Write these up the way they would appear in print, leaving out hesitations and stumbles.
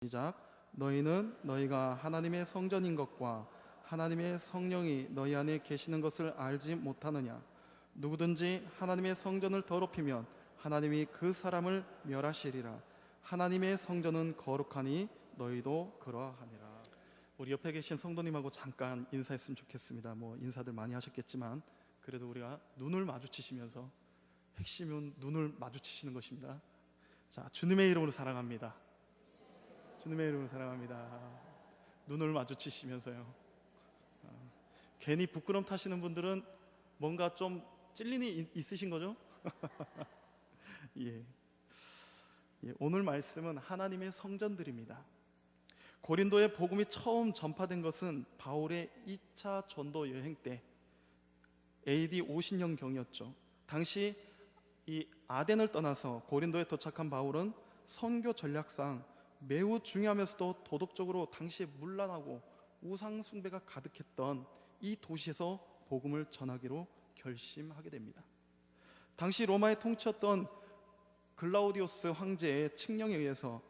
시작. 너희는 너희가 하나님의 성전인 것과 하나님의 성령이 너희 안에 계시는 것을 알지 못하느냐? 누구든지 하나님의 성전을 더럽히면 하나님이 그 사람을 멸하시리라. 하나님의 성전은 거룩하니 너희도 그러하니라. 우리 옆에 계신 성도님하고 잠깐 인사했으면 좋겠습니다. 인사들 많이 하셨겠지만 그래도 우리가 눈을 마주치시면서, 핵심은 눈을 마주치시는 것입니다. 자, 주님의 이름으로 사랑합니다. 주님의 이름으로 사랑합니다. 눈을 마주치시면서요. 괜히 부끄럼 타시는 분들은 뭔가 좀 찔림이 있으신 거죠? 예. 오늘 말씀은 하나님의 성전들입니다. 고린도에 복음이 처음 전파된 것은 바울의 2차 전도 여행 때 AD 50년경이었죠. 당시 이 아덴을 떠나서 고린도에 도착한 바울은 선교 전략상 매우 중요하면서도 도덕적으로 당시에 문란하고 우상 숭배가 가득했던 이 도시에서 복음을 전하기로 결심하게 됩니다. 당시 로마의 통치였던 글라우디오스 황제의 칙령에 의해서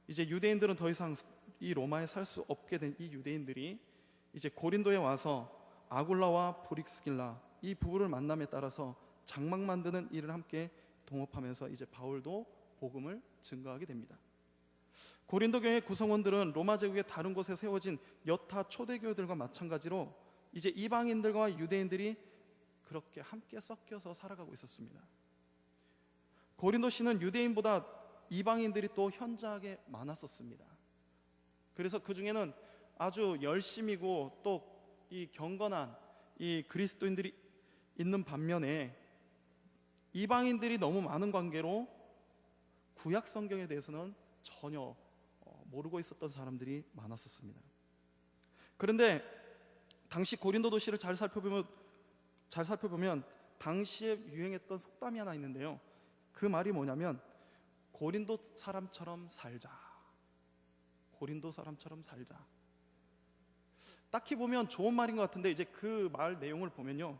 이제 유대인들은 더 이상 이 로마에 살 수 없게 된 이 유대인들이 이제 고린도에 와서 아굴라와 브릭스길라 이 부부를 만남에 따라서 장막 만드는 일을 함께 동업하면서 이제 바울도 복음을 증거하게 됩니다. 고린도 교회 구성원들은 로마 제국의 다른 곳에 세워진 여타 초대교회들과 마찬가지로 이제 이방인들과 유대인들이 그렇게 함께 섞여서 살아가고 있었습니다. 고린도시는 유대인보다 이방인들이 또 현저하게 많았었습니다. 그래서 그 중에는 아주 열심이고 또 이 경건한 이 그리스도인들이 있는 반면에 이방인들이 너무 많은 관계로 구약 성경에 대해서는 전혀 모르고 있었던 사람들이 많았었습니다. 그런데 당시 고린도 도시를 잘 살펴보면 당시에 유행했던 속담이 하나 있는데요. 그 말이 뭐냐면 고린도 사람처럼 살자. 고린도 사람처럼 살자. 딱히 보면 좋은 말인 것 같은데 이제 그 말 내용을 보면요,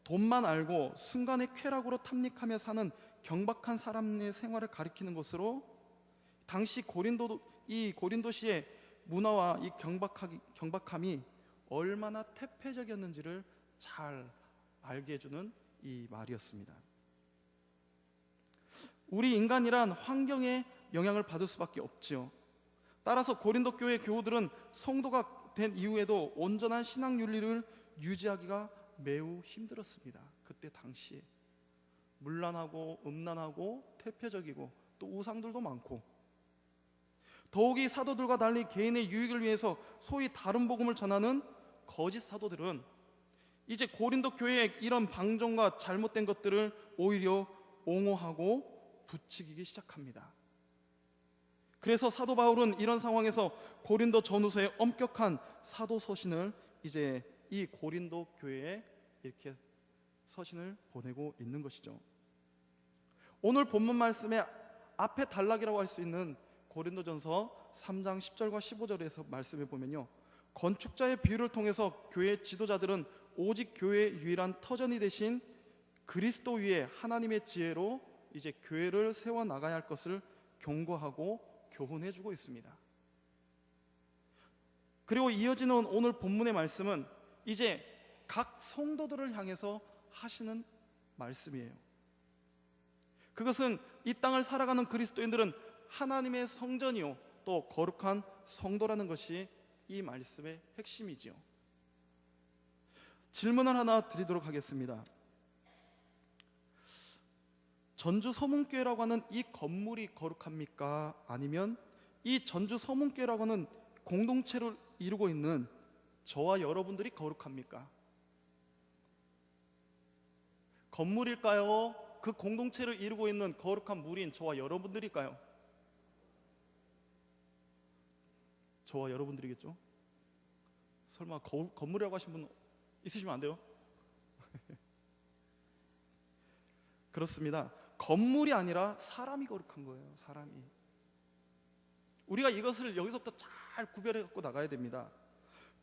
돈만 알고 순간의 쾌락으로 탐닉하며 사는 경박한 사람의 생활을 가리키는 것으로 당시 고린도시의 문화와 이 경박함이 얼마나 태폐적이었는지를 잘 알게 해주는 이 말이었습니다. 우리 인간이란 환경에 영향을 받을 수밖에 없지요. 따라서 고린도 교회 교우들은 성도가 된 이후에도 온전한 신앙 윤리를 유지하기가 매우 힘들었습니다. 그때 당시에 문란하고 음란하고 태폐적이고 또 우상들도 많고, 더욱이 사도들과 달리 개인의 유익을 위해서 소위 다른 복음을 전하는 거짓 사도들은 이제 고린도 교회의 이런 방종과 잘못된 것들을 오히려 옹호하고 부추기기 시작합니다. 그래서 사도 바울은 이런 상황에서 고린도 전후서의 엄격한 사도 서신을 이제 이 고린도 교회에 이렇게 서신을 보내고 있는 것이죠. 오늘 본문 말씀의 앞에 단락이라고 할 수 있는 고린도전서 3장 10절과 15절에서 말씀해 보면요, 건축자의 비유를 통해서 교회 지도자들은 오직 교회의 유일한 터전이 되신 그리스도 위에 하나님의 지혜로 이제 교회를 세워 나가야 할 것을 경고하고 교훈해 주고 있습니다. 그리고 이어지는 오늘 본문의 말씀은 이제 각 성도들을 향해서 하시는 말씀이에요. 그것은 이 땅을 살아가는 그리스도인들은 하나님의 성전이요 또 거룩한 성도라는 것이 이 말씀의 핵심이지요. 질문을 하나 드리도록 하겠습니다. 전주 서문교회라고 하는 이 건물이 거룩합니까? 아니면 이 전주 서문교회라고 하는 공동체를 이루고 있는 저와 여러분들이 거룩합니까? 건물일까요? 그 공동체를 이루고 있는 거룩한 무리인 저와 여러분들일까요? 저와 여러분들이겠죠? 설마 건물이라고 하신 분 있으시면 안 돼요? 그렇습니다. 건물이 아니라 사람이 거룩한 거예요. 사람이. 우리가 이것을 여기서부터 잘 구별해 갖고 나가야 됩니다.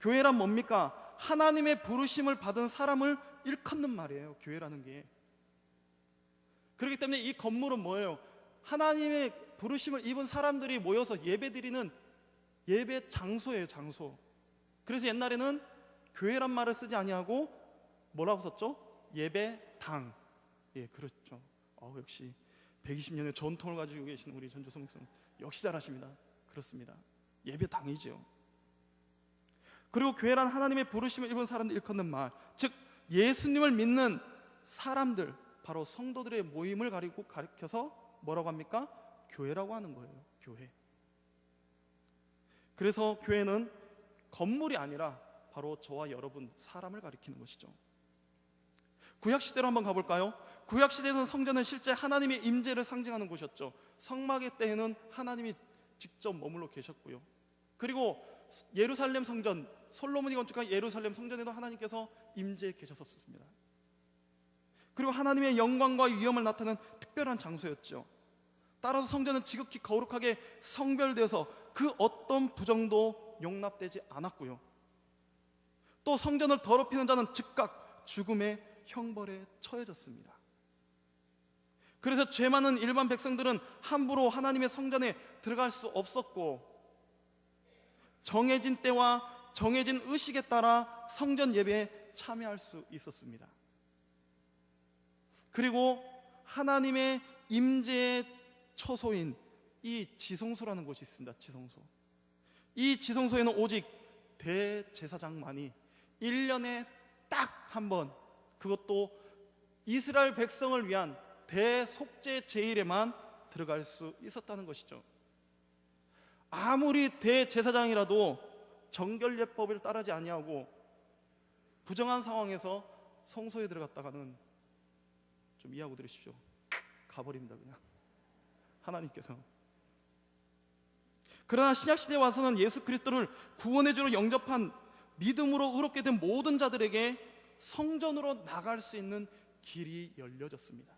교회란 뭡니까? 하나님의 부르심을 받은 사람을 일컫는 말이에요. 교회라는 게. 그렇기 때문에 이 건물은 뭐예요? 하나님의 부르심을 입은 사람들이 모여서 예배드리는 예배 장소예요, 장소. 그래서 옛날에는 교회란 말을 쓰지 아니하고 뭐라고 썼죠? 예배당. 예, 그렇죠. 역시 120년의 전통을 가지고 계시는 우리 전주서 목사님 역시 잘하십니다. 그렇습니다. 예배당이죠. 그리고 교회란 하나님의 부르심을 입은 사람들 일컫는 말, 즉 예수님을 믿는 사람들, 바로 성도들의 모임을 가리켜서 뭐라고 합니까? 교회라고 하는 거예요. 교회. 그래서 교회는 건물이 아니라 바로 저와 여러분 사람을 가리키는 것이죠. 구약시대로 한번 가볼까요? 구약시대에는 성전은 실제 하나님의 임재를 상징하는 곳이었죠. 성막의 때에는 하나님이 직접 머물러 계셨고요. 그리고 예루살렘 성전, 솔로몬이 건축한 예루살렘 성전에도 하나님께서 임재해 계셨습니다. 그리고 하나님의 영광과 위엄을 나타내는 특별한 장소였죠. 따라서 성전은 지극히 거룩하게 성별되어서 그 어떤 부정도 용납되지 않았고요. 또 성전을 더럽히는 자는 즉각 죽음의 형벌에 처해졌습니다. 그래서 죄 많은 일반 백성들은 함부로 하나님의 성전에 들어갈 수 없었고, 정해진 때와 정해진 의식에 따라 성전 예배에 참여할 수 있었습니다. 그리고 하나님의 임재의 처소인 이 지성소라는 곳이 있습니다. 지성소. 이 지성소에는 오직 대제사장만이 1년에 딱 한 번, 그것도 이스라엘 백성을 위한 대속죄 제일에만 들어갈 수 있었다는 것이죠. 아무리 대제사장이라도 정결예법을 따르지 아니하고 부정한 상황에서 성소에 들어갔다가는, 좀 이해하고 들으십시오, 가버립니다. 그냥 하나님께서. 그러나 신약시대에 와서는 예수 그리스도를 구원의 주로 영접한 믿음으로 의롭게 된 모든 자들에게 성전으로 나갈 수 있는 길이 열려졌습니다.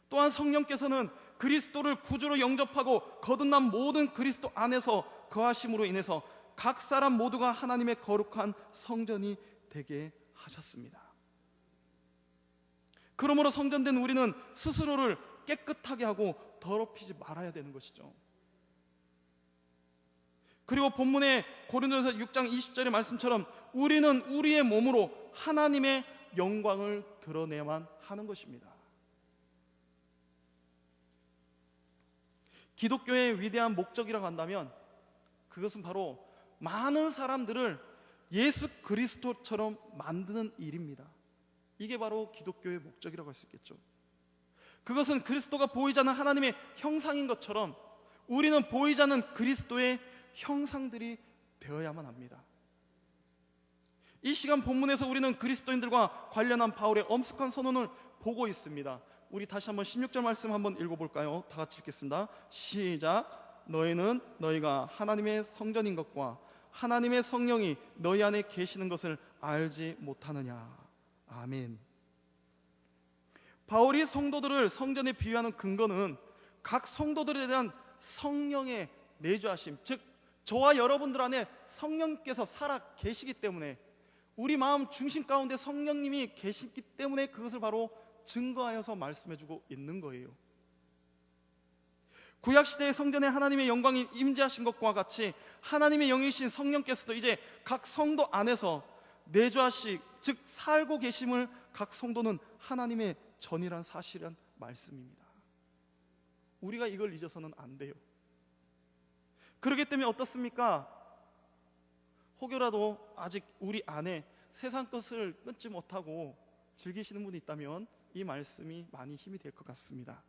또한 성령께서는 그리스도를 구주로 영접하고 거듭난 모든 그리스도 안에서 거하심으로 인해서 각 사람 모두가 하나님의 거룩한 성전이 되게 하셨습니다. 그러므로 성전된 우리는 스스로를 깨끗하게 하고 더럽히지 말아야 되는 것이죠. 그리고 본문의 고린도전서 6장 20절의 말씀처럼 우리는 우리의 몸으로 하나님의 영광을 드러내야만 하는 것입니다. 기독교의 위대한 목적이라고 한다면 그것은 바로 많은 사람들을 예수 그리스도처럼 만드는 일입니다. 이게 바로 기독교의 목적이라고 할 수 있겠죠. 그것은 그리스도가 보이지 않는 하나님의 형상인 것처럼 우리는 보이지 않는 그리스도의 형상들이 되어야만 합니다. 이 시간 본문에서 우리는 그리스도인들과 관련한 바울의 엄숙한 선언을 보고 있습니다. 우리 다시 한번 16절 말씀 한번 읽어볼까요? 다 같이 읽겠습니다. 시작. 너희는 너희가 하나님의 성전인 것과 하나님의 성령이 너희 안에 계시는 것을 알지 못하느냐. 아멘. 바울이 성도들을 성전에 비유하는 근거는 각 성도들에 대한 성령의 내주하심, 즉 저와 여러분들 안에 성령께서 살아 계시기 때문에, 우리 마음 중심 가운데 성령님이 계시기 때문에 그것을 바로 증거하여서 말씀해주고 있는 거예요. 구약시대의 성전에 하나님의 영광이 임재하신 것과 같이 하나님의 영이신 성령께서도 이제 각 성도 안에서 내주하시, 즉 살고 계심을 각 성도는 하나님의 전이란 사실은 말씀입니다. 우리가 이걸 잊어서는 안 돼요. 그렇기 때문에 어떻습니까? 혹여라도 아직 우리 안에 세상 것을 끊지 못하고 즐기시는 분이 있다면 이 말씀이 많이 힘이 될 것 같습니다.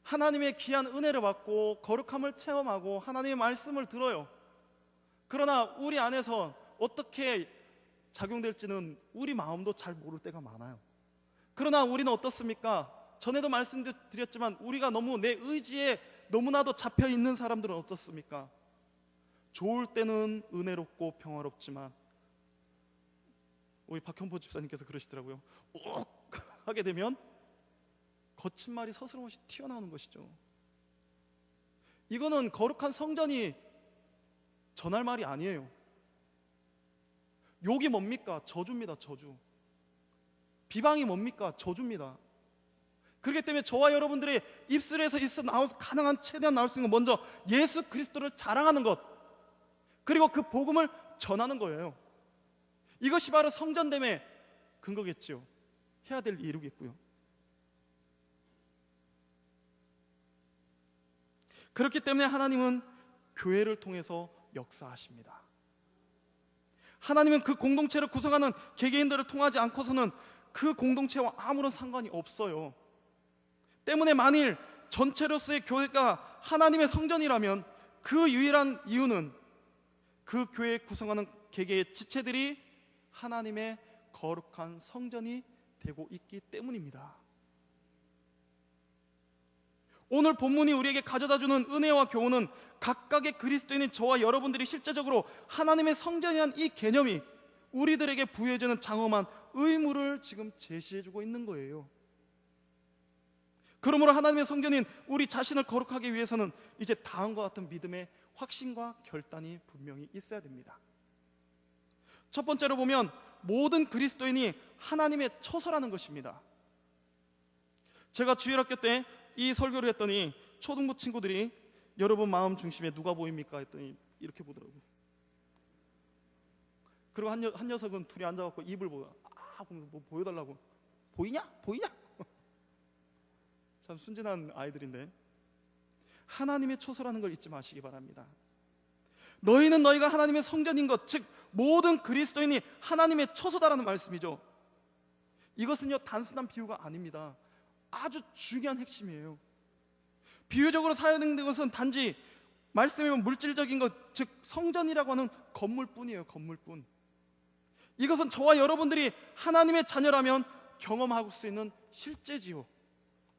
하나님의 귀한 은혜를 받고 거룩함을 체험하고 하나님의 말씀을 들어요. 그러나 우리 안에서 어떻게 작용될지는 우리 마음도 잘 모를 때가 많아요. 그러나 우리는 어떻습니까? 전에도 말씀드렸지만 우리가 너무 내 의지에 너무나도 잡혀 있는 사람들은 어떻습니까? 좋을 때는 은혜롭고 평화롭지만, 우리 박형보 집사님께서 그러시더라고요. 욱 하게 되면 거친 말이 서스럼없이 튀어나오는 것이죠. 이거는 거룩한 성전이 전할 말이 아니에요. 욕이 뭡니까? 저주입니다. 저주. 비방이 뭡니까? 저주입니다. 그렇기 때문에 저와 여러분들의 입술에서 가능한 최대한 나올 수 있는 건 먼저 예수 그리스도를 자랑하는 것, 그리고 그 복음을 전하는 거예요. 이것이 바로 성전됨의 근거겠죠. 해야 될 일이겠고요. 그렇기 때문에 하나님은 교회를 통해서 역사하십니다. 하나님은 그 공동체를 구성하는 개개인들을 통하지 않고서는 그 공동체와 아무런 상관이 없어요. 때문에 만일 전체로서의 교회가 하나님의 성전이라면 그 유일한 이유는 그 교회를 구성하는 개개의 지체들이 하나님의 거룩한 성전이 되고 있기 때문입니다. 오늘 본문이 우리에게 가져다주는 은혜와 교훈은 각각의 그리스도인인 저와 여러분들이 실제적으로 하나님의 성전이란 이 개념이 우리들에게 부여해주는 장엄한 의무를 지금 제시해주고 있는 거예요. 그러므로 하나님의 성전인 우리 자신을 거룩하기 위해서는 이제 다음과 같은 믿음의 확신과 결단이 분명히 있어야 됩니다. 첫 번째로 보면 모든 그리스도인이 하나님의 처소라는 것입니다. 제가 주일학교 때 이 설교를 했더니 초등부 친구들이 여러분 마음 중심에 누가 보입니까? 했더니 이렇게 보더라고요. 그리고 한 녀석은 둘이 앉아갖고 입을 보고 뭐 보여달라고. 보이냐? 참 순진한 아이들인데, 하나님의 처소라는 걸 잊지 마시기 바랍니다. 너희는 너희가 하나님의 성전인 것, 즉 모든 그리스도인이 하나님의 처소다라는 말씀이죠. 이것은요 단순한 비유가 아닙니다. 아주 중요한 핵심이에요. 비유적으로 사용된 것은 단지 말씀이면 물질적인 것, 즉 성전이라고 하는 건물뿐이에요. 건물뿐. 이것은 저와 여러분들이 하나님의 자녀라면 경험할 수 있는 실제지요.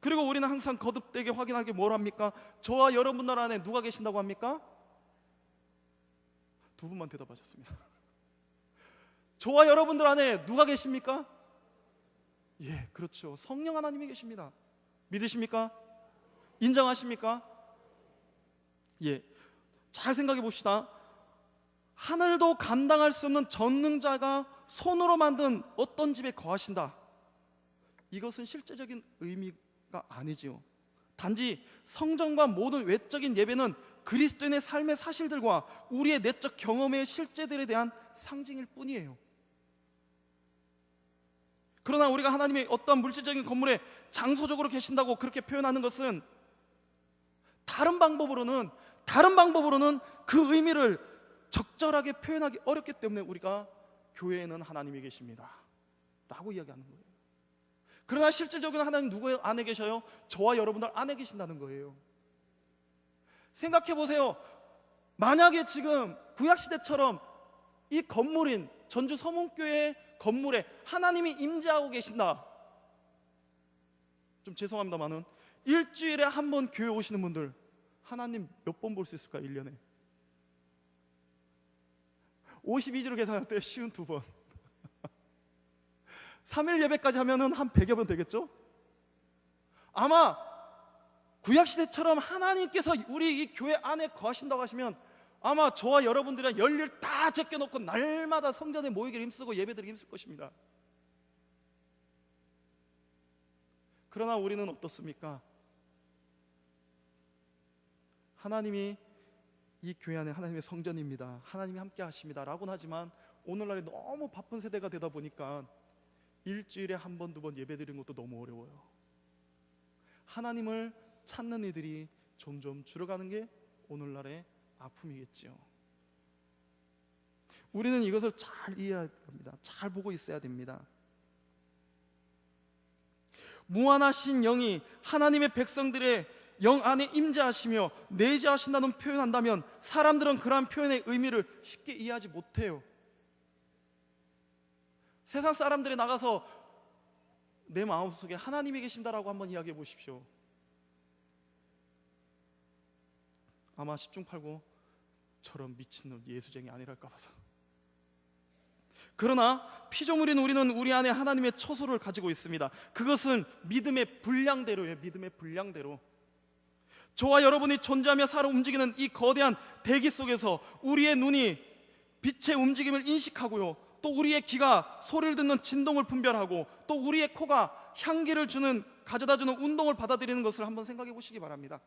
그리고 우리는 항상 거듭되게 확인하게 뭘 합니까? 저와 여러분들 안에 누가 계신다고 합니까? 두 분만 대답하셨습니다. 저와 여러분들 안에 누가 계십니까? 예, 그렇죠. 성령 하나님이 계십니다. 믿으십니까? 인정하십니까? 예, 잘 생각해 봅시다. 하늘도 감당할 수 없는 전능자가 손으로 만든 어떤 집에 거하신다. 이것은 실제적인 의미가 아니지요. 단지 성전과 모든 외적인 예배는 그리스도인의 삶의 사실들과 우리의 내적 경험의 실제들에 대한 상징일 뿐이에요. 그러나 우리가 하나님의 어떤 물질적인 건물에 장소적으로 계신다고 그렇게 표현하는 것은 다른 방법으로는 그 의미를 적절하게 표현하기 어렵기 때문에 우리가 교회에는 하나님이 계십니다 라고 이야기하는 거예요. 그러나 실질적으로 하나님 누구 안에 계셔요? 저와 여러분들 안에 계신다는 거예요. 생각해 보세요. 만약에 지금 구약시대처럼 이 건물인 전주 서문교회 건물에 하나님이 임재하고 계신다. 좀 죄송합니다만은 일주일에 한 번 교회 오시는 분들 하나님 몇 번 볼 수 있을까요? 1년에 52주로 계산할 때 쉬운 2번 3일 예배까지 하면은 한 100여 번 되겠죠? 아마 구약시대처럼 하나님께서 우리 이 교회 안에 거하신다고 하시면 아마 저와 여러분들이랑 열일 다 제껴놓고 날마다 성전에 모이기를 힘쓰고 예배드리기 힘쓸 것입니다. 그러나 우리는 어떻습니까? 하나님이 이 교회 안에 하나님의 성전입니다, 하나님이 함께 하십니다 라고는 하지만 오늘날에 너무 바쁜 세대가 되다 보니까 일주일에 한 번, 2번 예배드리는 것도 너무 어려워요. 하나님을 찾는 이들이 점점 줄어가는 게 오늘날의 아픔이겠지요. 우리는 이것을 잘 이해해야 됩니다. 잘 보고 있어야 됩니다. 무한하신 영이 하나님의 백성들의 영 안에 임재하시며 내재하신다는 표현한다면 사람들은 그러한 표현의 의미를 쉽게 이해하지 못해요. 세상 사람들이 나가서 내 마음속에 하나님이 계신다라고 한번 이야기해 보십시오. 아마 10중 8구 저런 미친놈 예수쟁이 아니랄까 봐서. 그러나 피조물인 우리는 우리 안에 하나님의 처소를 가지고 있습니다. 그것은 믿음의 분량대로예요. 믿음의 분량대로. 저와 여러분이 존재하며 살아 움직이는 이 거대한 대기 속에서 우리의 눈이 빛의 움직임을 인식하고요, 또 우리의 귀가 소리를 듣는 진동을 분별하고, 또 우리의 코가 향기를 가져다 주는 운동을 받아들이는 것을 한번 생각해 보시기 바랍니다.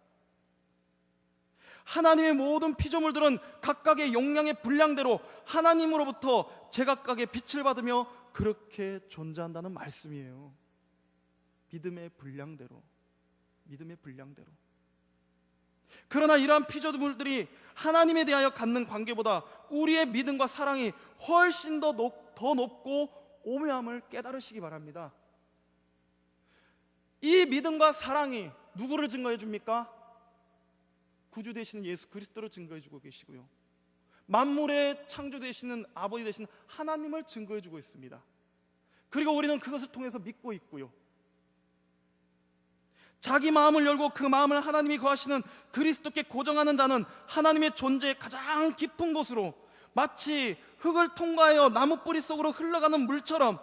하나님의 모든 피조물들은 각각의 용량의 분량대로 하나님으로부터 제각각의 빛을 받으며 그렇게 존재한다는 말씀이에요. 믿음의 분량대로. 그러나 이러한 피조물들이 하나님에 대하여 갖는 관계보다 우리의 믿음과 사랑이 훨씬 더 높고 오묘함을 깨달으시기 바랍니다. 이 믿음과 사랑이 누구를 증거해 줍니까? 구주 되시는 예수 그리스도를 증거해 주고 계시고요, 만물의 창조 되시는 아버지 되시는 하나님을 증거해 주고 있습니다. 그리고 우리는 그것을 통해서 믿고 있고요, 자기 마음을 열고 그 마음을 하나님이 거하시는 그리스도께 고정하는 자는 하나님의 존재의 가장 깊은 곳으로 마치 흙을 통과하여 나무 뿌리 속으로 흘러가는 물처럼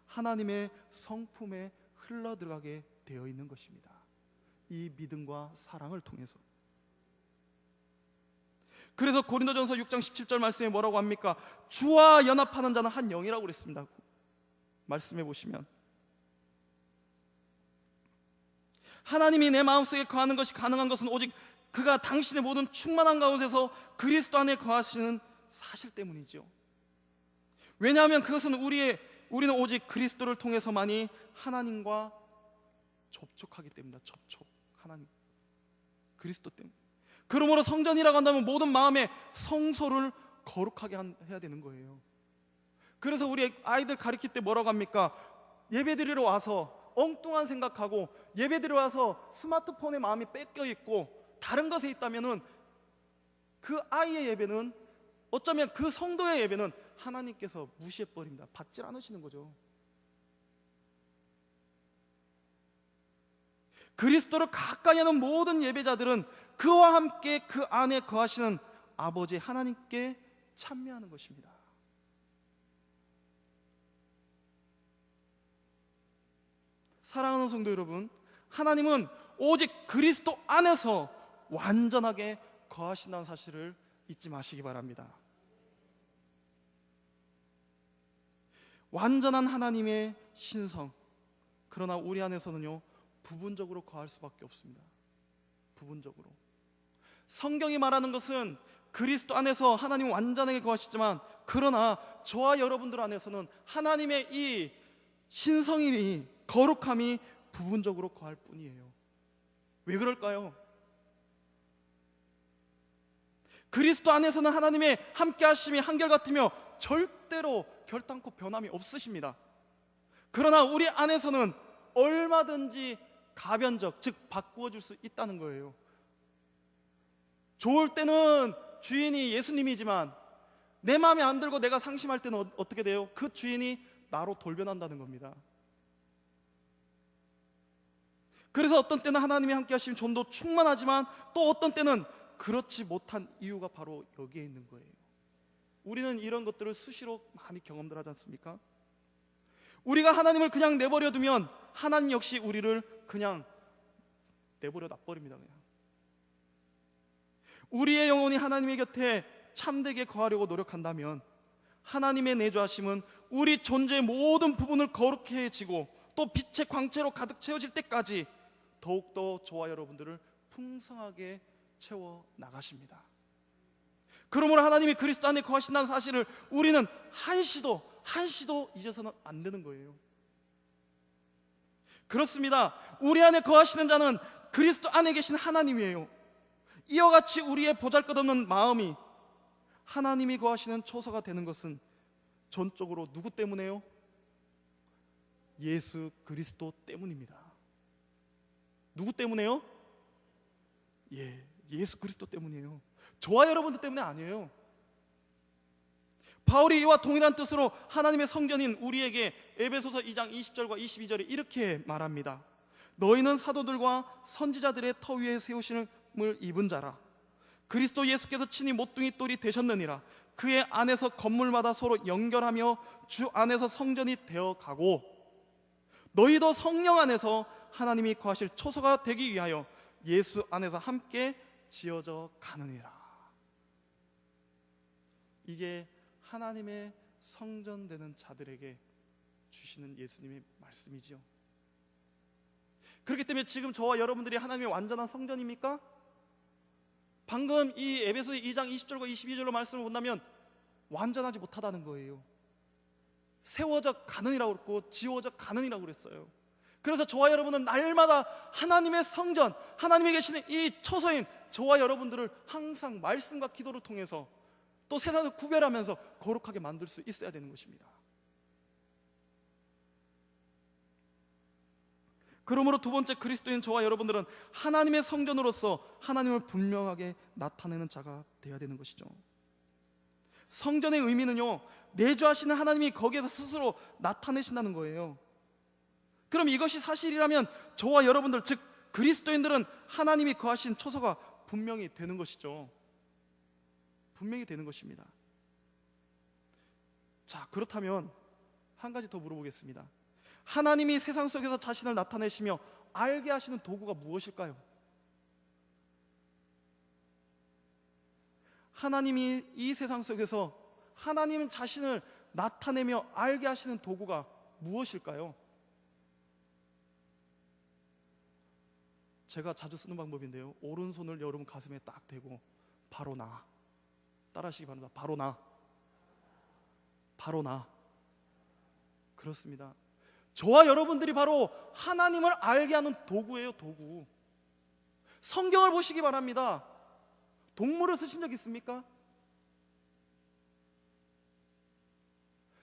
하나님의 성품에 흘러들어가게 되어 있는 것입니다. 이 믿음과 사랑을 통해서. 그래서 고린도전서 6장 17절 말씀에 뭐라고 합니까? 주와 연합하는 자는 한 영이라고 그랬습니다. 말씀해 보시면 하나님이 내 마음속에 거하는 것이 가능한 것은 오직 그가 당신의 모든 충만한 가운데서 그리스도 안에 거하시는 사실 때문이죠. 왜냐하면 그것은 우리는 오직 그리스도를 통해서만이 하나님과 접촉하기 때문이다. 하나님 그리스도 때문에. 그러므로 성전이라고 한다면 모든 마음의 성소를 거룩하게 해야 되는 거예요. 그래서 우리 아이들 가르칠 때 뭐라고 합니까? 예배드리러 와서 엉뚱한 생각하고 예배드리러 와서 스마트폰에 마음이 뺏겨 있고 다른 것에 있다면은 그 아이의 예배는, 어쩌면 그 성도의 예배는 하나님께서 무시해버립니다. 받질 않으시는 거죠. 그리스도를 가까이 하는 모든 예배자들은 그와 함께 그 안에 거하시는 아버지 하나님께 참여하는 것입니다. 사랑하는 성도 여러분, 하나님은 오직 그리스도 안에서 완전하게 거하신다는 사실을 잊지 마시기 바랍니다. 완전한 하나님의 신성, 그러나 우리 안에서는요 부분적으로 거할 수밖에 없습니다. 부분적으로. 성경이 말하는 것은 그리스도 안에서 하나님은 완전하게 거하시지만, 그러나 저와 여러분들 안에서는 하나님의 이 신성이, 거룩함이 부분적으로 거할 뿐이에요. 왜 그럴까요? 그리스도 안에서는 하나님의 함께 하심이 한결같으며 절대로 결단코 변함이 없으십니다. 그러나 우리 안에서는 얼마든지 가변적, 즉 바꾸어 줄 수 있다는 거예요. 좋을 때는 주인이 예수님이지만 내 마음에 안 들고 내가 상심할 때는 어떻게 돼요? 그 주인이 나로 돌변한다는 겁니다. 그래서 어떤 때는 하나님이 함께 하시면 좀 더 충만하지만 또 어떤 때는 그렇지 못한 이유가 바로 여기에 있는 거예요. 우리는 이런 것들을 수시로 많이 경험들 하지 않습니까? 우리가 하나님을 그냥 내버려 두면 하나님 역시 우리를 그냥 내버려 놔버립니다. 그냥. 우리의 영혼이 하나님의 곁에 참되게 거하려고 노력한다면 하나님의 내주하심은 우리 존재의 모든 부분을 거룩해 해지고 또 빛의 광채로 가득 채워질 때까지 더욱더 저와 여러분들을 풍성하게 채워 나가십니다. 그러므로 하나님이 그리스도 안에 거하신다는 사실을 우리는 한시도 잊어서는 안 되는 거예요. 그렇습니다. 우리 안에 거하시는 자는 그리스도 안에 계신 하나님이에요. 이와 같이 우리의 보잘것없는 마음이 하나님이 거하시는 초소가 되는 것은 전적으로 누구 때문에요? 예수 그리스도 때문입니다. 누구 때문에요? 예수 그리스도 때문이에요. 저와 여러분들 때문에 아니에요. 바울이 이와 동일한 뜻으로 하나님의 성전인 우리에게 에베소서 2장 20절과 22절에 이렇게 말합니다. 너희는 사도들과 선지자들의 터 위에 세우심을 입은 자라. 그리스도 예수께서 친히 모퉁이 돌이 되셨느니라. 그의 안에서 건물마다 서로 연결하며 주 안에서 성전이 되어가고 너희도 성령 안에서 하나님이 거하실 초소가 되기 위하여 예수 안에서 함께 지어져 가느니라. 이게 하나님의 성전되는 자들에게 주시는 예수님의 말씀이지요. 그렇기 때문에 지금 저와 여러분들이 하나님의 완전한 성전입니까? 방금 이 에베소 2장 20절과 22절로 말씀을 본다면 완전하지 못하다는 거예요. 세워져 가는이라고 그랬고 지워져 가는이라고 그랬어요. 그래서 저와 여러분은 날마다 하나님의 성전, 하나님이 계시는 이 처소인 저와 여러분들을 항상 말씀과 기도를 통해서 또 세상에서 구별하면서 거룩하게 만들 수 있어야 되는 것입니다. 그러므로 두 번째, 그리스도인 저와 여러분들은 하나님의 성전으로서 하나님을 분명하게 나타내는 자가 되어야 되는 것이죠. 성전의 의미는요, 내주하시는 하나님이 거기에서 스스로 나타내신다는 거예요. 그럼 이것이 사실이라면 저와 여러분들, 즉 그리스도인들은 하나님이 거하신 처소가 분명히 되는 것이죠. 분명히 되는 것입니다. 자, 그렇다면 한 가지 더 물어보겠습니다. 하나님이 세상 속에서 자신을 나타내시며 알게 하시는 도구가 무엇일까요? 하나님이 이 세상 속에서 하나님 자신을 나타내며 알게 하시는 도구가 무엇일까요? 제가 자주 쓰는 방법인데요, 오른손을 여러분 가슴에 딱 대고 바로 나, 따라하시기 바랍니다. 바로 나, 바로 나. 그렇습니다. 저와 여러분들이 바로 하나님을 알게 하는 도구예요, 도구. 성경을 보시기 바랍니다. 동물을 쓰신 적 있습니까?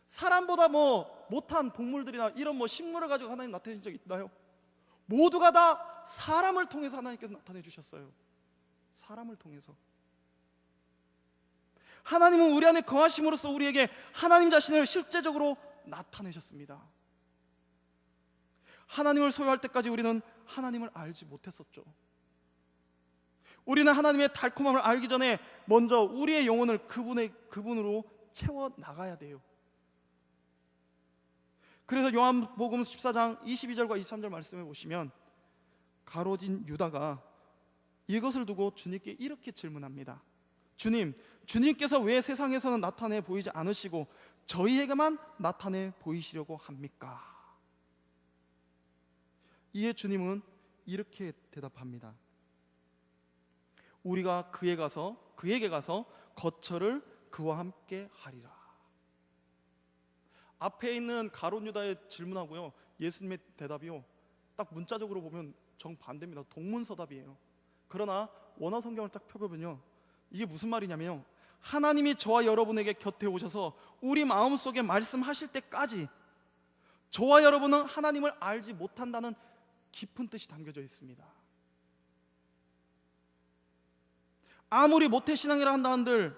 사람보다 못한 동물들이나 이런 식물을 가지고 하나님 나타내신 적 있나요? 모두가 다 사람을 통해서 하나님께서 나타내 주셨어요. 사람을 통해서. 하나님은 우리 안에 거하심으로써 우리에게 하나님 자신을 실제적으로 나타내셨습니다. 하나님을 소유할 때까지 우리는 하나님을 알지 못했었죠. 우리는 하나님의 달콤함을 알기 전에 먼저 우리의 영혼을 그분으로 채워 나가야 돼요. 그래서 요한복음 14장 22절과 23절 말씀해 보시면 가롯인 유다가 이것을 두고 주님께 이렇게 질문합니다. 주님께서 왜 세상에서는 나타내 보이지 않으시고 저희에게만 나타내 보이시려고 합니까? 이에 주님은 이렇게 대답합니다. 우리가 그에게 가서 거처를 그와 함께 하리라. 앞에 있는 가롯 유다의 질문하고요, 예수님의 대답이요, 딱 문자적으로 보면 정반대입니다. 동문서답이에요. 그러나 원어 성경을 딱 펴보면요, 이게 무슨 말이냐면요, 하나님이 저와 여러분에게 곁에 오셔서 우리 마음속에 말씀하실 때까지 저와 여러분은 하나님을 알지 못한다는 깊은 뜻이 담겨져 있습니다. 아무리 모태신앙이라 한다 한들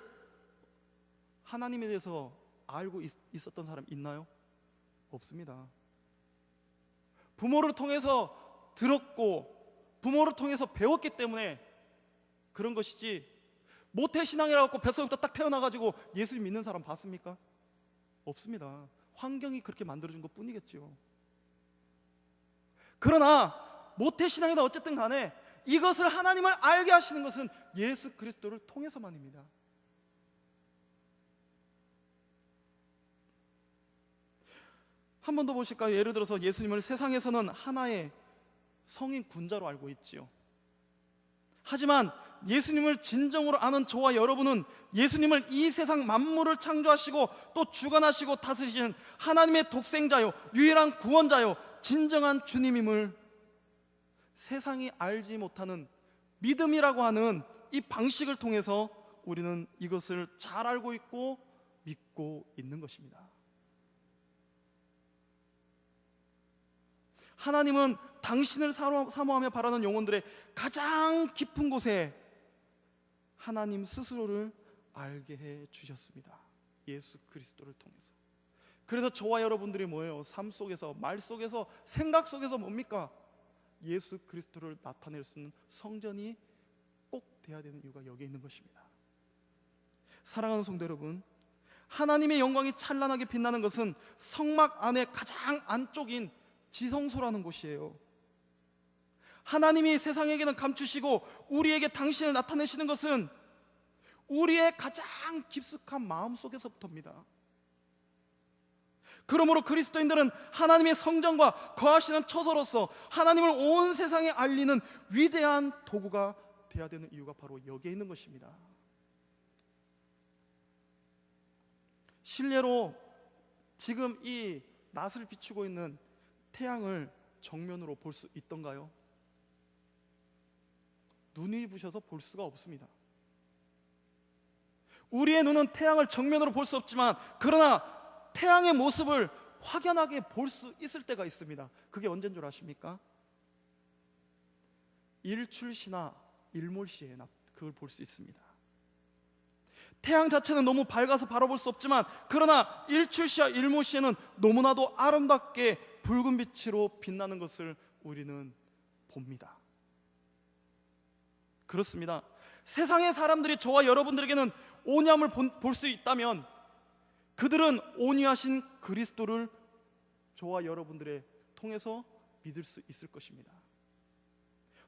하나님에 대해서 알고 있었던 사람 있나요? 없습니다. 부모를 통해서 들었고 부모를 통해서 배웠기 때문에 그런 것이지, 모태신앙이라고 하고 뱃속부터 딱 태어나가지고 예수님 믿는 사람 봤습니까? 없습니다. 환경이 그렇게 만들어준 것 뿐이겠죠. 그러나 모태신앙이다 어쨌든 간에 이것을 하나님을 알게 하시는 것은 예수 그리스도를 통해서만입니다. 한 번 더 보실까요? 예를 들어서 예수님을 세상에서는 하나의 성인 군자로 알고 있지요. 하지만 예수님을 진정으로 아는 저와 여러분은 예수님을 이 세상 만물을 창조하시고 또 주관하시고 다스리시는 하나님의 독생자요, 유일한 구원자요, 진정한 주님임을 세상이 알지 못하는 믿음이라고 하는 이 방식을 통해서 우리는 이것을 잘 알고 있고 믿고 있는 것입니다. 하나님은 당신을 사모하며 바라는 영혼들의 가장 깊은 곳에 하나님 스스로를 알게 해 주셨습니다. 예수 그리스도를 통해서. 그래서 저와 여러분들이 뭐예요? 삶 속에서, 말 속에서, 생각 속에서 뭡니까? 예수 그리스도를 나타낼 수 있는 성전이 꼭 돼야 되는 이유가 여기에 있는 것입니다. 사랑하는 성도 여러분, 하나님의 영광이 찬란하게 빛나는 것은 성막 안에 가장 안쪽인 지성소라는 곳이에요. 하나님이 세상에게는 감추시고 우리에게 당신을 나타내시는 것은 우리의 가장 깊숙한 마음 속에서부터입니다. 그러므로 그리스도인들은 하나님의 성전과 거하시는 처소로서 하나님을 온 세상에 알리는 위대한 도구가 되어야 되는 이유가 바로 여기에 있는 것입니다. 실례로 지금 이 낫을 비추고 있는 태양을 정면으로 볼 수 있던가요? 눈이 부셔서 볼 수가 없습니다. 우리의 눈은 태양을 정면으로 볼 수 없지만, 그러나 태양의 모습을 확연하게 볼 수 있을 때가 있습니다. 그게 언제인 줄 아십니까? 일출시나 일몰시에 그걸 볼 수 있습니다. 태양 자체는 너무 밝아서 바로 볼 수 없지만, 그러나 일출시와 일몰시에는 너무나도 아름답게 붉은 빛으로 빛나는 것을 우리는 봅니다. 그렇습니다. 세상의 사람들이 저와 여러분들에게는 온유함을 볼 수 있다면, 그들은 온유하신 그리스도를 저와 여러분들의 통해서 믿을 수 있을 것입니다.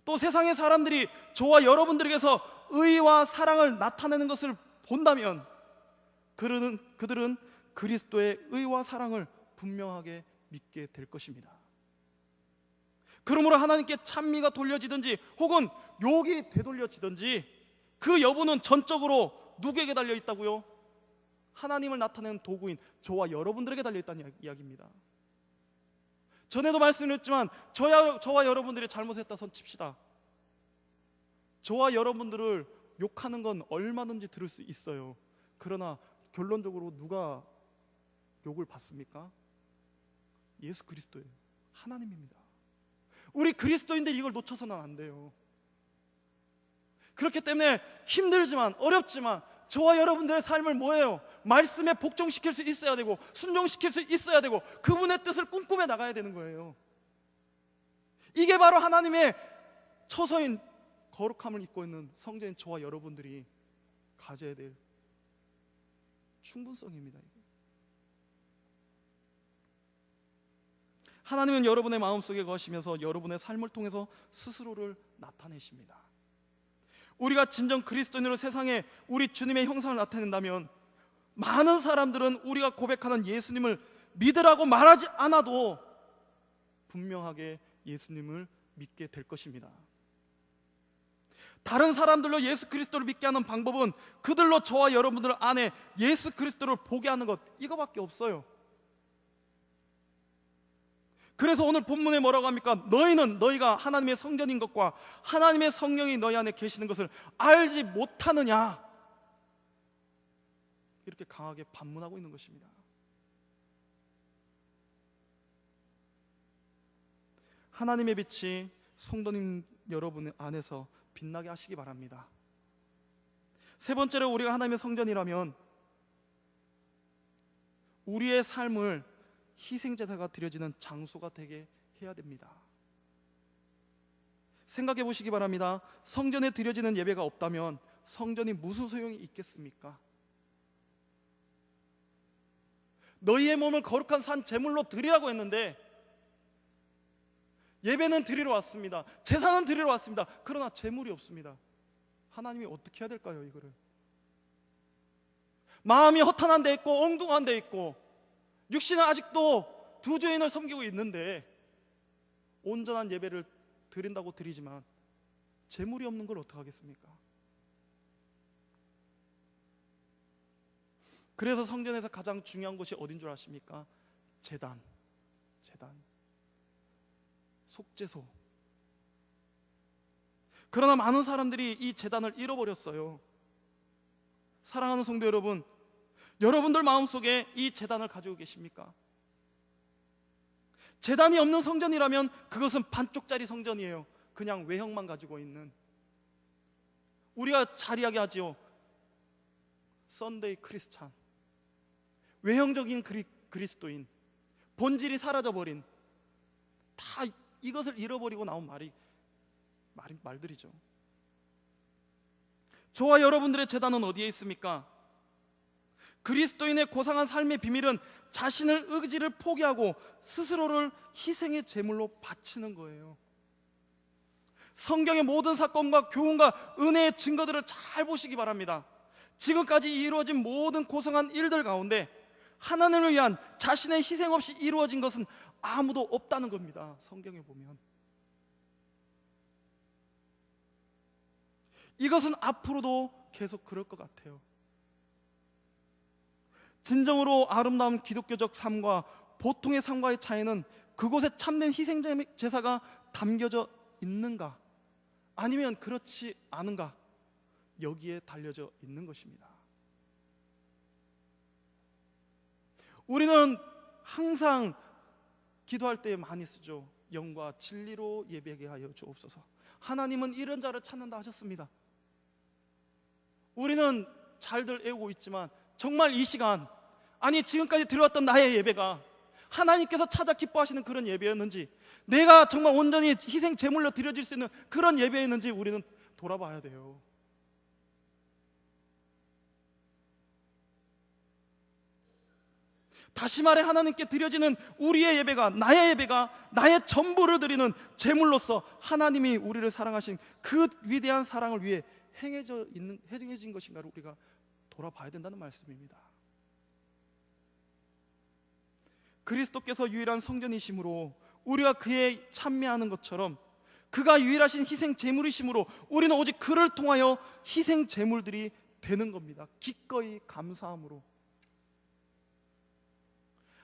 또 세상의 사람들이 저와 여러분들에게서 의와 사랑을 나타내는 것을 본다면, 그들은 그리스도의 의와 사랑을 분명하게 믿게 될 것입니다. 그러므로 하나님께 찬미가 돌려지든지 혹은 욕이 되돌려지든지, 그 여부는 전적으로 누구에게 달려 있다고요? 하나님을 나타내는 도구인 저와 여러분들에게 달려 있다는 이야기입니다. 전에도 말씀드렸지만, 저와 여러분들이 잘못했다 손 칩시다. 저와 여러분들을 욕하는 건 얼마든지 들을 수 있어요. 그러나 결론적으로 누가 욕을 받습니까? 예수 그리스도예요. 하나님입니다. 우리 그리스도인들이 이걸 놓쳐서는 안 돼요. 그렇기 때문에 힘들지만 어렵지만 저와 여러분들의 삶을 뭐예요? 말씀에 복종시킬 수 있어야 되고 순종시킬 수 있어야 되고 그분의 뜻을 꿈꾸며 나가야 되는 거예요. 이게 바로 하나님의 처소인 거룩함을 입고 있는 성전인 저와 여러분들이 가져야 될 충분성입니다. 하나님은 여러분의 마음속에 거하시면서 여러분의 삶을 통해서 스스로를 나타내십니다. 우리가 진정 그리스도인으로 세상에 우리 주님의 형상을 나타낸다면, 많은 사람들은 우리가 고백하는 예수님을 믿으라고 말하지 않아도 분명하게 예수님을 믿게 될 것입니다. 다른 사람들로 예수 그리스도를 믿게 하는 방법은 그들로 저와 여러분들 안에 예수 그리스도를 보게 하는 것, 이거밖에 없어요. 그래서 오늘 본문에 뭐라고 합니까? 너희가 하나님의 성전인 것과 하나님의 성령이 너희 안에 계시는 것을 알지 못하느냐, 이렇게 강하게 반문하고 있는 것입니다. 하나님의 빛이 성도님 여러분 안에서 빛나게 하시기 바랍니다. 세 번째로, 우리가 하나님의 성전이라면 우리의 삶을 희생제사가 드려지는 장소가 되게 해야 됩니다. 생각해 보시기 바랍니다. 성전에 드려지는 예배가 없다면 성전이 무슨 소용이 있겠습니까? 너희의 몸을 거룩한 산 제물로 드리라고 했는데, 예배는 드리러 왔습니다. 제사는 드리러 왔습니다. 그러나 제물이 없습니다. 하나님이 어떻게 해야 될까요? 이거를 마음이 허탄한 데 있고 엉뚱한 데 있고 육신은 아직도 두 주인을 섬기고 있는데, 온전한 예배를 드린다고 드리지만 제물이 없는 걸 어떡하겠습니까? 그래서 성전에서 가장 중요한 곳이 어딘 줄 아십니까? 제단, 속죄소. 그러나 많은 사람들이 이 제단을 잃어버렸어요. 사랑하는 성도 여러분, 여러분들 마음속에 이 제단을 가지고 계십니까? 제단이 없는 성전이라면 그것은 반쪽짜리 성전이에요. 그냥 외형만 가지고 있는. 우리가 잘 이야기하지요. 썬데이 크리스찬, 외형적인 그리스도인, 본질이 사라져버린, 다 이것을 잃어버리고 나온 말들이죠. 저와 여러분들의 제단은 어디에 있습니까? 그리스도인의 고상한 삶의 비밀은 자신의 의지를 포기하고 스스로를 희생의 제물로 바치는 거예요. 성경의 모든 사건과 교훈과 은혜의 증거들을 잘 보시기 바랍니다. 지금까지 이루어진 모든 고상한 일들 가운데 하나님을 위한 자신의 희생 없이 이루어진 것은 아무도 없다는 겁니다. 성경에 보면 이것은 앞으로도 계속 그럴 것 같아요. 진정으로 아름다운 기독교적 삶과 보통의 삶과의 차이는 그곳에 참된 희생 제사가 담겨져 있는가, 아니면 그렇지 않은가, 여기에 달려져 있는 것입니다. 우리는 항상 기도할 때 많이 쓰죠. 영과 진리로 예배하게 하여 주옵소서. 하나님은 이런 자를 찾는다 하셨습니다. 우리는 잘들 애우고 있지만 정말 이 시간, 아니 지금까지 드려왔던 나의 예배가 하나님께서 찾아 기뻐하시는 그런 예배였는지, 내가 정말 온전히 희생 제물로 드려질 수 있는 그런 예배였는지 우리는 돌아봐야 돼요. 다시 말해 하나님께 드려지는 우리의 예배가, 나의 예배가 나의 전부를 드리는 제물로서 하나님이 우리를 사랑하신 그 위대한 사랑을 위해 행해진 것인가를 우리가 돌아봐야 된다는 말씀입니다. 그리스도께서 유일한 성전이심으로 우리가 그에 참여하는 것처럼 그가 유일하신 희생 제물이심으로 우리는 오직 그를 통하여 희생 제물들이 되는 겁니다. 기꺼이 감사함으로.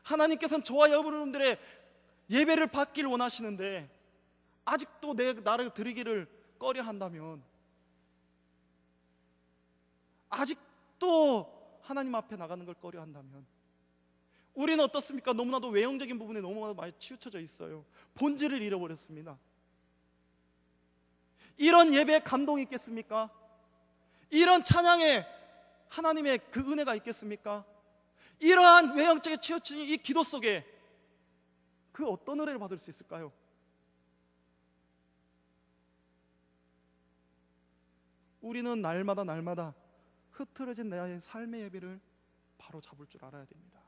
하나님께서는 저와 여러분들의 예배를 받기를 원하시는데 아직도 나를 드리기를 꺼려 한다면, 아직도 하나님 앞에 나가는 걸 꺼려 한다면 우리는 어떻습니까? 너무나도 외형적인 부분에 너무나도 많이 치우쳐져 있어요. 본질을 잃어버렸습니다. 이런 예배에 감동이 있겠습니까? 이런 찬양에 하나님의 그 은혜가 있겠습니까? 이러한 외형적에 치우친 이 기도 속에 그 어떤 은혜를 받을 수 있을까요? 우리는 날마다 흐트러진 나의 삶의 예배를 바로 잡을 줄 알아야 됩니다.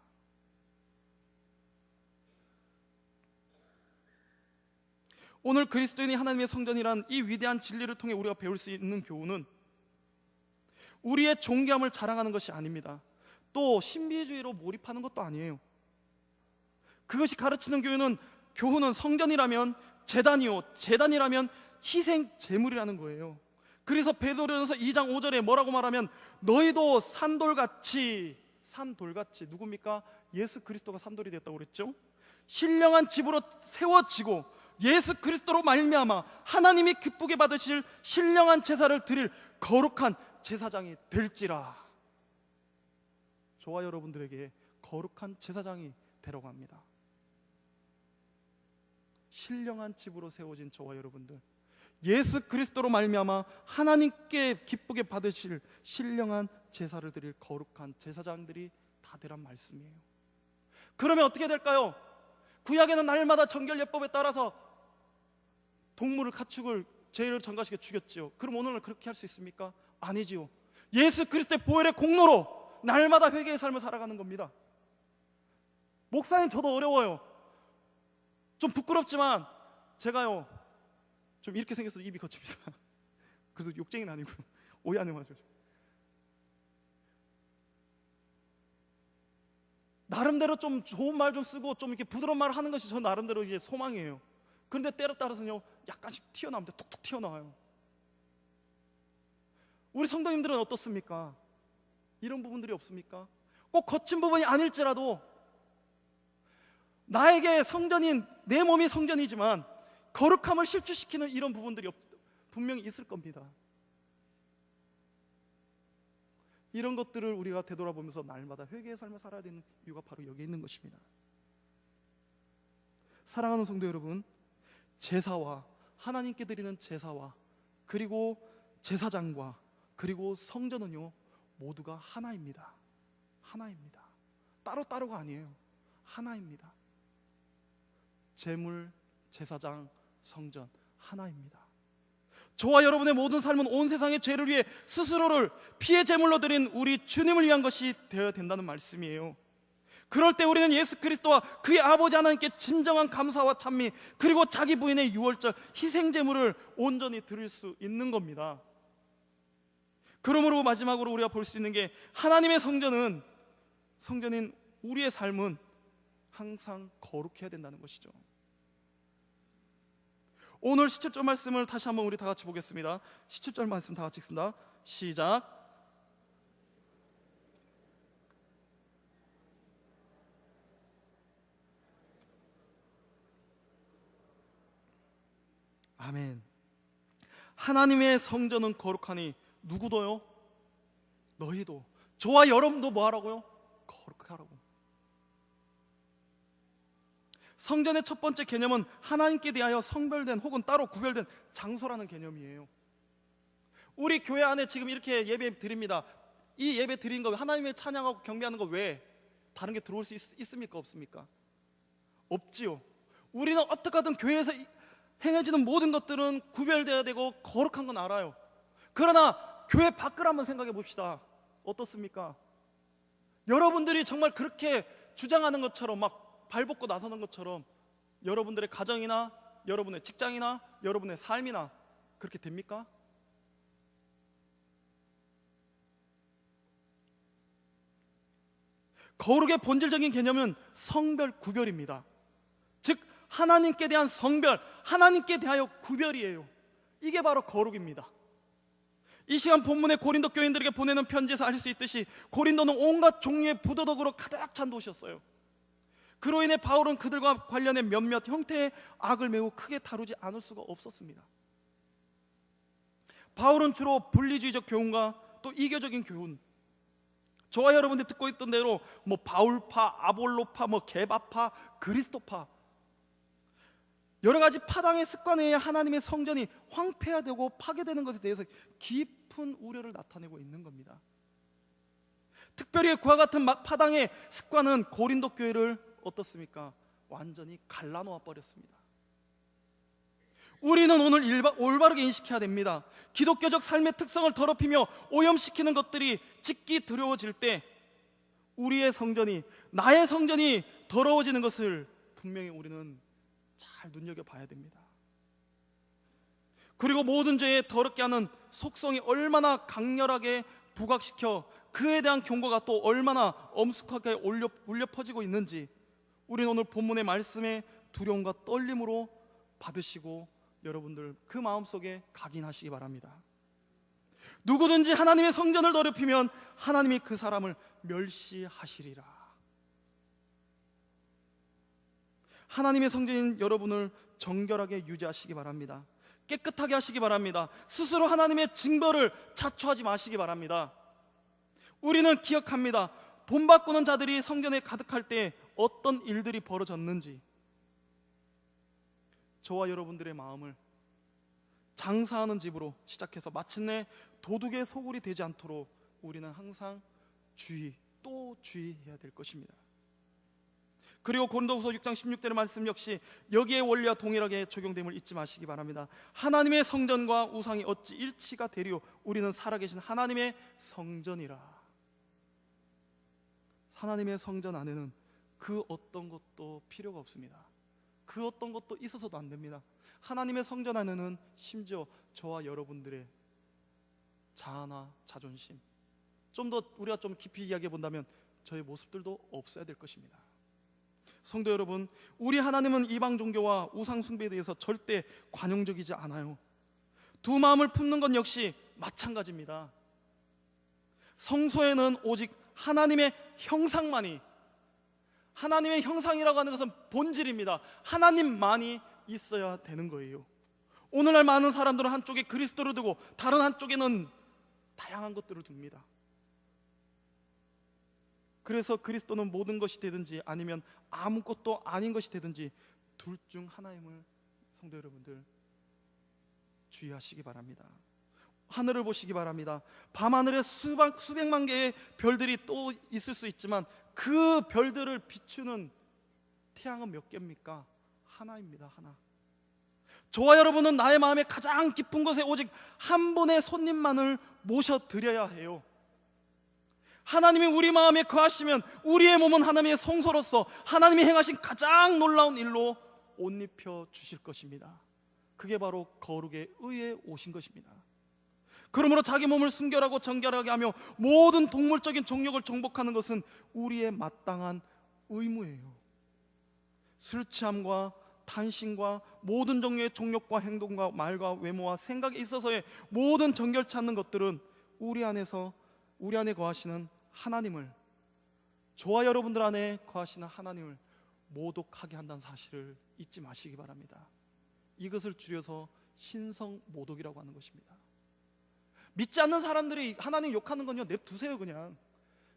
오늘 그리스도인이 하나님의 성전이란 이 위대한 진리를 통해 우리가 배울 수 있는 교훈은 우리의 존귀함을 자랑하는 것이 아닙니다. 또 신비주의로 몰입하는 것도 아니에요. 그것이 가르치는 교훈은 성전이라면 제단이요, 제단이라면 희생 제물이라는 거예요. 그래서 베드로전서 2장 5절에 뭐라고 말하면, 너희도 산돌같이 누굽니까? 예수 그리스도가 산돌이 됐다고 그랬죠. 신령한 집으로 세워지고 예수 그리스도로 말미암아 하나님이 기쁘게 받으실 신령한 제사를 드릴 거룩한 제사장이 될지라. 저와 여러분들에게 거룩한 제사장이 되라고 합니다. 신령한 집으로 세워진 저와 여러분들, 예수 그리스도로 말미암아 하나님께 기쁘게 받으실 신령한 제사를 드릴 거룩한 제사장들이 다 되란 말씀이에요. 그러면 어떻게 될까요? 구약에는 날마다 정결예법에 따라서 동물을, 가축을 제일을 전가시켜 죽였지요. 그럼 오늘은 그렇게 할 수 있습니까? 아니지요. 예수 그리스도의 보혈의 공로로 날마다 회개의 삶을 살아가는 겁니다. 목사님, 저도 어려워요. 좀 부끄럽지만 제가요 좀 이렇게 생겨서 입이 거칩니다. 그래서 욕쟁이는 아니고 오해 안 해가지고 나름대로 좀 좋은 말 좀 쓰고 좀 이렇게 부드러운 말을 하는 것이 저 나름대로 이게 소망이에요. 그런데 때로 따라서는요 약간씩 튀어나옵니다. 툭툭 튀어나와요. 우리 성도님들은 어떻습니까? 이런 부분들이 없습니까? 꼭 거친 부분이 아닐지라도 나에게 성전인 내 몸이 성전이지만 거룩함을 실추시키는 이런 부분들이 분명히 있을 겁니다. 이런 것들을 우리가 되돌아보면서 날마다 회개의 삶을 살아야 되는 이유가 바로 여기에 있는 것입니다. 사랑하는 성도 여러분, 제사와 하나님께 드리는 제사와 그리고 제사장과 그리고 성전은요 모두가 하나입니다. 하나입니다. 따로따로가 아니에요. 하나입니다. 제물, 제사장, 성전 하나입니다. 저와 여러분의 모든 삶은 온 세상의 죄를 위해 스스로를 피의 제물로 드린 우리 주님을 위한 것이 되어야 된다는 말씀이에요. 그럴 때 우리는 예수 그리스도와 그의 아버지 하나님께 진정한 감사와 찬미, 그리고 자기 부인의 유월절 희생 제물을 온전히 드릴 수 있는 겁니다. 그러므로 마지막으로 우리가 볼 수 있는 게, 하나님의 성전인 우리의 삶은 항상 거룩해야 된다는 것이죠. 오늘 17절 말씀을 다시 한번 우리 다 같이 보겠습니다. 17절 말씀 다 같이 읽습니다. 시작. 아멘. 하나님의 성전은 거룩하니 누구도요? 너희도, 저와 여러분도 뭐 하라고요? 거룩하라고. 성전의 첫 번째 개념은 하나님께 대하여 성별된 혹은 따로 구별된 장소라는 개념이에요. 우리 교회 안에 지금 이렇게 예배 드립니다. 이 예배 드린 거, 하나님을 찬양하고 경배하는 거 왜 다른 게 들어올 수 있습니까? 없습니까? 없지요. 우리는 어떻게 하든 교회에서 행해지는 모든 것들은 구별되어야 되고 거룩한 건 알아요. 그러나 교회 밖을 한번 생각해 봅시다. 어떻습니까? 여러분들이 정말 그렇게 주장하는 것처럼 막 발벗고 나서는 것처럼 여러분들의 가정이나 여러분의 직장이나 여러분의 삶이나 그렇게 됩니까? 거룩의 본질적인 개념은 성별 구별입니다. 즉 하나님께 대한 성별, 하나님께 대하여 구별이에요. 이게 바로 거룩입니다. 이 시간 본문의 고린도 교인들에게 보내는 편지에서 알 수 있듯이 고린도는 온갖 종류의 부도덕으로 가득 찬 도시였어요. 그로 인해 바울은 그들과 관련된 몇몇 형태의 악을 매우 크게 다루지 않을 수가 없었습니다. 바울은 주로 분리주의적 교훈과 또 이교적인 교훈, 저와 여러분들이 듣고 있던 대로 뭐 바울파, 아볼로파, 뭐 게바파, 그리스도파, 여러 가지 파당의 습관에 의해 하나님의 성전이 황폐화되고 파괴되는 것에 대해서 깊은 우려를 나타내고 있는 겁니다. 특별히 그와 같은 파당의 습관은 고린도 교회를 어떻습니까? 완전히 갈라놓아 버렸습니다. 우리는 오늘 올바르게 인식해야 됩니다. 기독교적 삶의 특성을 더럽히며 오염시키는 것들이 짓기 두려워질 때 우리의 성전이, 나의 성전이 더러워지는 것을 분명히 우리는 잘 눈여겨봐야 됩니다. 그리고 모든 죄에 더럽게 하는 속성이 얼마나 강렬하게 부각시켜 그에 대한 경고가 또 얼마나 엄숙하게 울려 퍼지고 있는지 우리는 오늘 본문의 말씀에 두려움과 떨림으로 받으시고 여러분들 그 마음속에 각인하시기 바랍니다. 누구든지 하나님의 성전을 더럽히면 하나님이 그 사람을 멸시하시리라. 하나님의 성전인 여러분을 정결하게 유지하시기 바랍니다. 깨끗하게 하시기 바랍니다. 스스로 하나님의 징벌을 자초하지 마시기 바랍니다. 우리는 기억합니다. 돈 바꾸는 자들이 성전에 가득할 때 어떤 일들이 벌어졌는지. 저와 여러분들의 마음을 장사하는 집으로 시작해서 마침내 도둑의 소굴이 되지 않도록 우리는 항상 또 주의해야 될 것입니다. 그리고 고린도후서 6장 16절의 말씀 역시 여기에 원리와 동일하게 적용됨을 잊지 마시기 바랍니다. 하나님의 성전과 우상이 어찌 일치가 되리요? 우리는 살아계신 하나님의 성전이라. 하나님의 성전 안에는 그 어떤 것도 필요가 없습니다. 그 어떤 것도 있어서도 안 됩니다. 하나님의 성전 안에는 심지어 저와 여러분들의 자아나 자존심, 좀 더 우리가 좀 깊이 이야기해 본다면 저의 모습들도 없어야 될 것입니다. 성도 여러분, 우리 하나님은 이방 종교와 우상 숭배에 대해서 절대 관용적이지 않아요. 두 마음을 품는 건 역시 마찬가지입니다. 성소에는 오직 하나님의 형상만이, 하나님의 형상이라고 하는 것은 본질입니다. 하나님만이 있어야 되는 거예요. 오늘날 많은 사람들은 한쪽에 그리스도를 두고 다른 한쪽에는 다양한 것들을 둡니다. 그래서 그리스도는 모든 것이 되든지 아니면 아무것도 아닌 것이 되든지 둘 중 하나임을 성도 여러분들 주의하시기 바랍니다. 하늘을 보시기 바랍니다. 밤하늘에 수백만 개의 별들이 또 있을 수 있지만 그 별들을 비추는 태양은 몇 개입니까? 하나입니다. 하나. 저와 여러분은 나의 마음의 가장 깊은 곳에 오직 한 분의 손님만을 모셔드려야 해요. 하나님이 우리 마음에 거하시면 우리의 몸은 하나님의 성소로서 하나님이 행하신 가장 놀라운 일로 옷 입혀 주실 것입니다. 그게 바로 거룩의 의에 오신 것입니다. 그러므로 자기 몸을 순결하고 정결하게 하며 모든 동물적인 정욕을 정복하는 것은 우리의 마땅한 의무예요. 술 취함과 탄신과 모든 종류의 종욕과 행동과 말과 외모와 생각에 있어서의 모든 정결치 않는 것들은 우리 안에 거하시는 하나님을, 저와 여러분들 안에 거하시는 하나님을 모독하게 한다는 사실을 잊지 마시기 바랍니다. 이것을 줄여서 신성모독이라고 하는 것입니다. 믿지 않는 사람들이 하나님 욕하는 건요, 냅두세요. 그냥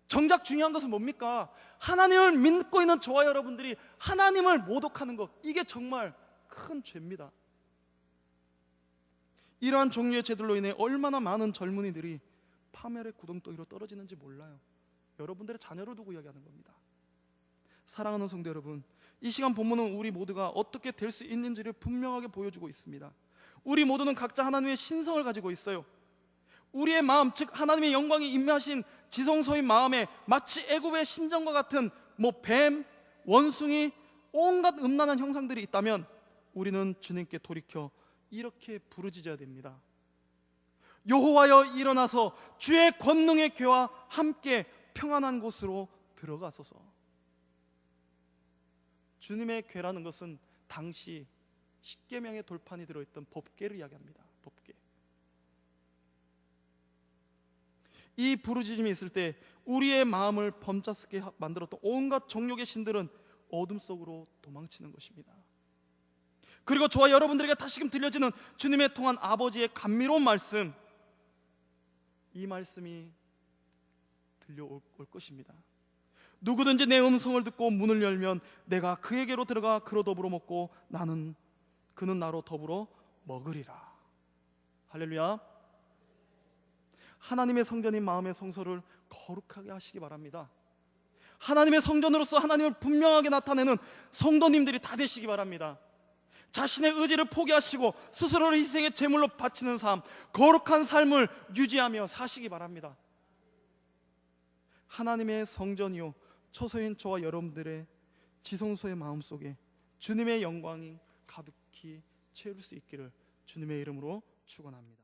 정작 중요한 것은 뭡니까? 하나님을 믿고 있는 저와 여러분들이 하나님을 모독하는 것, 이게 정말 큰 죄입니다. 이러한 종류의 죄들로 인해 얼마나 많은 젊은이들이 파멸의 구덩텅이로 떨어지는지 몰라요. 여러분들의 자녀를 두고 이야기하는 겁니다. 사랑하는 성도 여러분, 이 시간 본문은 우리 모두가 어떻게 될 수 있는지를 분명하게 보여주고 있습니다. 우리 모두는 각자 하나님의 신성을 가지고 있어요. 우리의 마음, 즉 하나님의 영광이 임하신 지성소인 마음에 마치 애굽의 신전과 같은 뱀, 원숭이, 온갖 음란한 형상들이 있다면 우리는 주님께 돌이켜 이렇게 부르짖어야 됩니다. 여호와여, 일어나서 주의 권능의 궤와 함께 평안한 곳으로 들어가소서. 주님의 궤라는 것은 당시 십계명의 돌판이 들어있던 법궤를 이야기합니다. 법궤. 이 부르짖음이 있을 때 우리의 마음을 범잡스럽게 만들었던 온갖 정욕의 신들은 어둠 속으로 도망치는 것입니다. 그리고 저와 여러분들에게 다시금 들려지는 주님의 통한 아버지의 감미로운 말씀, 이 말씀이 들려올 것입니다. 누구든지 내 음성을 듣고 문을 열면 내가 그에게로 들어가 그로 더불어 먹고 그는 나로 더불어 먹으리라. 할렐루야. 하나님의 성전인 마음의 성소를 거룩하게 하시기 바랍니다. 하나님의 성전으로서 하나님을 분명하게 나타내는 성도님들이 다 되시기 바랍니다. 자신의 의지를 포기하시고 스스로를 희생의 제물로 바치는 삶, 거룩한 삶을 유지하며 사시기 바랍니다. 하나님의 성전이요 처소인 저와 여러분들의 지성소의 마음속에 주님의 영광이 가득히 채울 수 있기를 주님의 이름으로 축원합니다.